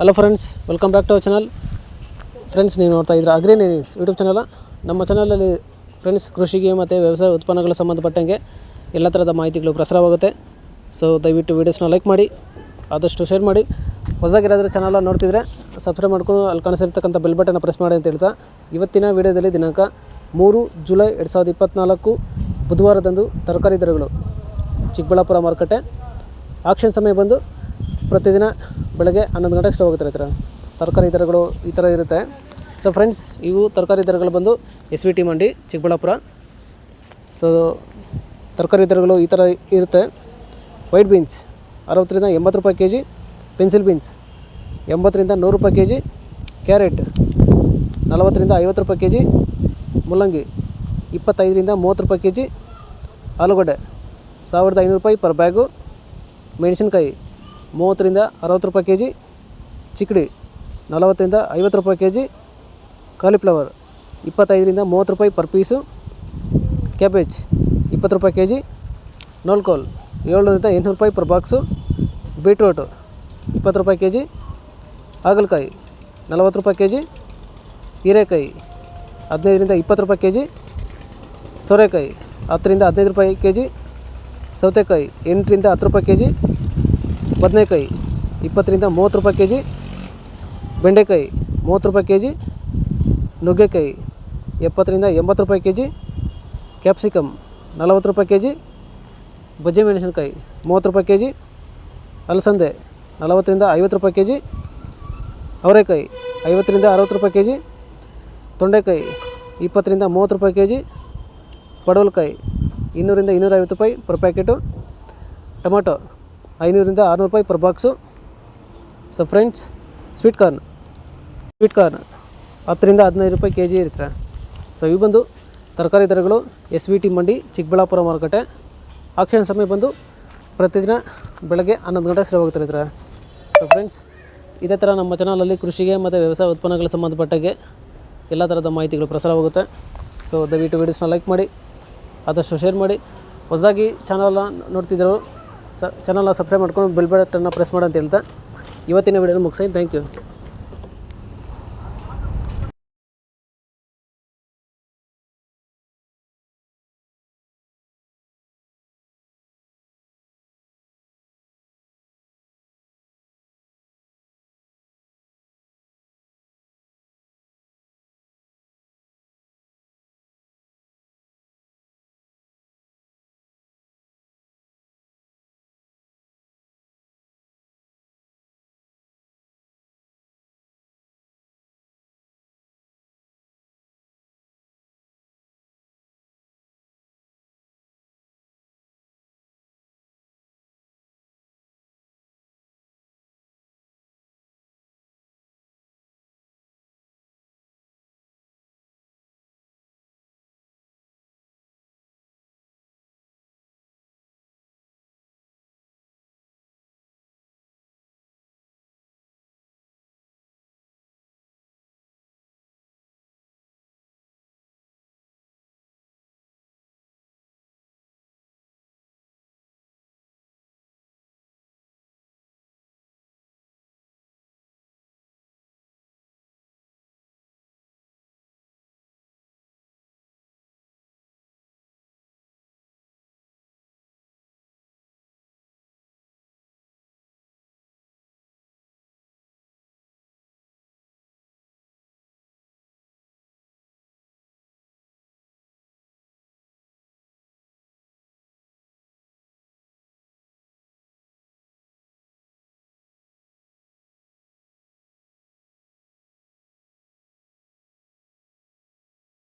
Hello friends, welcome back to our channel. Friends, ನೀವು ನೋಡ್ತಾ ಇದ್ದೀರಾ ಅಗ್ರಿ ನ್ಯೂಸ್ ಯೂಟ್ಯೂಬ್ ಚಾನಲ್. ನಮ್ಮ ಚಾನಲಲ್ಲಿ ಫ್ರೆಂಡ್ಸ್ ಕೃಷಿಗೆ ಮತ್ತು ವ್ಯವಸಾಯ ಉತ್ಪನ್ನಗಳ ಸಂಬಂಧಪಟ್ಟಂಗೆ ಎಲ್ಲ ಥರದ ಮಾಹಿತಿಗಳು ಪ್ರಸಾರವಾಗುತ್ತೆ. ಸೊ ದಯವಿಟ್ಟು ವೀಡಿಯೋಸ್ನ ಲೈಕ್ ಮಾಡಿ, ಆದಷ್ಟು ಶೇರ್ ಮಾಡಿ. ಹೊಸದಾಗಿರೋದ್ರೆ ಚಾನಲ್ ನೋಡ್ತಿದ್ರೆ ಸಬ್ಸ್ಕ್ರೈಬ್ ಮಾಡ್ಕೊಂಡು ಅಲ್ಲಿ ಕಾಣಿಸಿರ್ತಕ್ಕಂಥ ಬೆಲ್ ಬಟನ್ನ ಪ್ರೆಸ್ ಮಾಡಿ ಅಂತ ಹೇಳ್ತಾ, ಇವತ್ತಿನ ವೀಡಿಯೋದಲ್ಲಿ ದಿನಾಂಕ 3 ಜುಲೈ 2024 ಬುಧವಾರದಂದು ತರಕಾರಿ ದರಗಳು ಚಿಕ್ಕಬಳ್ಳಾಪುರ ಮಾರುಕಟ್ಟೆ. ಆಕ್ಷನ್ ಸಮಯ ಬಂದು ಪ್ರತಿದಿನ ಬೆಳಗ್ಗೆ 11 ಗಂಟೆಗೆ ಸ್ಟಾರ್ಟ್ ಆಗುತ್ತೆ ರೈತರ ತರಕಾರಿ ದರಗಳು ಈ ಥರ ಇರುತ್ತೆ. ಸೊ ಫ್ರೆಂಡ್ಸ್, ಇವು ತರಕಾರಿ ದರಗಳು ಬಂದು SVT ಮಂಡಿ ಚಿಕ್ಕಬಳ್ಳಾಪುರ. ಸೊ ತರಕಾರಿ ದರಗಳು ಈ ಥರ ಇರುತ್ತೆ. ವೈಟ್ ಬೀನ್ಸ್ 60ರಿಂದ 80 ರೂಪಾಯಿ ಕೆ ಜಿ, ಪೆನ್ಸಿಲ್ ಬೀನ್ಸ್ 80ರಿಂದ 100 ರೂಪಾಯಿ ಕೆ ಜಿ, ಕ್ಯಾರೆಟ್ 40ರಿಂದ 50 ರೂಪಾಯಿ ಕೆ ಜಿ, ಮುಲ್ಲಂಗಿ 25ರಿಂದ 30 ರೂಪಾಯಿ ಕೆ ಜಿ, ಆಲೂಗಡ್ಡೆ 1500 ರೂಪಾಯಿ ಪರ್ ಬ್ಯಾಗು, ಮೆಣಸಿನ್ಕಾಯಿ 30ರಿಂದ 60 ರೂಪಾಯಿ ಕೆ ಜಿ, ಚಿಕ್ಕಡಿ 40ರಿಂದ 50 ರೂಪಾಯಿ ಕೆ ಜಿ, ಕಾಲಿಫ್ಲವರ್ 25ರಿಂದ 30 ರೂಪಾಯಿ ಪರ್ ಪೀಸು, ಕ್ಯಾಬೇಜ್ 20 ರೂಪಾಯಿ ಕೆ ಜಿ, ನೋಲ್ಕೋಲ್ 700ರಿಂದ 800 ರೂಪಾಯಿ ಪರ್ ಬಾಕ್ಸು, ಬೀಟ್ರೂಟು 20 ರೂಪಾಯಿ ಕೆ ಜಿ, ಹಾಗಲಕಾಯಿ 40 ರೂಪಾಯಿ ಕೆ ಜಿ, ಹೀರೆಕಾಯಿ 15ರಿಂದ 20 ರೂಪಾಯಿ ಕೆ ಜಿ, ಸೋರೆಕಾಯಿ 10ರಿಂದ 15 ರೂಪಾಯಿ ಕೆ ಜಿ, ಸೌತೆಕಾಯಿ 8ರಿಂದ 10 ರೂಪಾಯಿ ಕೆ ಜಿ, ಬದನೆಕಾಯಿ 20ರಿಂದ 30 ರೂಪಾಯಿ ಕೆ ಜಿ, ಬೆಂಡೆಕಾಯಿ 30 ರೂಪಾಯಿ ಕೆ ಜಿ, ನುಗ್ಗೆಕಾಯಿ 70ರಿಂದ 80 ರೂಪಾಯಿ ಕೆ ಜಿ, ಕ್ಯಾಪ್ಸಿಕಮ್ 40 ರೂಪಾಯಿ ಕೆ ಜಿ, ಬಜ್ಜಿ ಮೆಣಸಿನ್ಕಾಯಿ 30 ರೂಪಾಯಿ ಕೆ ಜಿ, ಅಲಸಂದೆ 40ರಿಂದ 50 ರೂಪಾಯಿ ಕೆ ಜಿ, ಅವರೆಕಾಯಿ 50ರಿಂದ 60 ರೂಪಾಯಿ ಕೆ ಜಿ, ತೊಂಡೆಕಾಯಿ 20ರಿಂದ 30 ರೂಪಾಯಿ ಕೆ ಜಿ, ಪಡವಲಕಾಯಿ 200ರಿಂದ 250 ರೂಪಾಯಿ ಪರ್ ಪ್ಯಾಕೆಟು, ಟೊಮೊಟೊ 500ರಿಂದ 600 ರೂಪಾಯಿ per box. So friends, sweet corn 10ರಿಂದ 15 ರೂಪಾಯಿ ಕೆ ಜಿ ಇರುತ್ತೆ. ಸೊ ಇವು ಬಂದು ತರಕಾರಿ ದರಗಳು SVT ಮಂಡಿ ಚಿಕ್ಕಬಳ್ಳಾಪುರ ಮಾರುಕಟ್ಟೆ. ಆಕ್ಷನ್ ಸಮಯ ಬಂದು ಪ್ರತಿದಿನ ಬೆಳಗ್ಗೆ 11 ಗಂಟೆಗೆ ಶುರುವಾಗುತ್ತೆ ರೈತರ. ಸೊ ಫ್ರೆಂಡ್ಸ್, ಇದೇ ಥರ ನಮ್ಮ ಚಾನಲಲ್ಲಿ ಕೃಷಿಗೆ ಮತ್ತು ವ್ಯವಸಾಯ ಉತ್ಪನ್ನಗಳ ಸಂಬಂಧಪಟ್ಟಾಗೆ ಎಲ್ಲ ಥರದ ಮಾಹಿತಿಗಳು ಪ್ರಸಾರವಾಗುತ್ತೆ. ಸೊ ದಯವಿಟ್ಟು ವೀಡಿಯೋಸ್ನ ಲೈಕ್ ಮಾಡಿ, ಆದಷ್ಟು ಶೇರ್ ಮಾಡಿ. ಹೊಸದಾಗಿ ಚಾನಲ್ನ ನೋಡ್ತಿದ್ದರು ಚಾನಲ್ನ ಸಬ್ಸ್ಕ್ರೈಬ್ ಮಾಡ್ಕೊಂಡು ಬೆಲ್ ಬಟನ್ನ ಪ್ರೆಸ್ ಮಾಡಿ ಅಂತ ಹೇಳ್ತಾ ಇವತ್ತಿನ ವೀಡಿಯೋನ ಮುಗಿಸಿ. Thank you.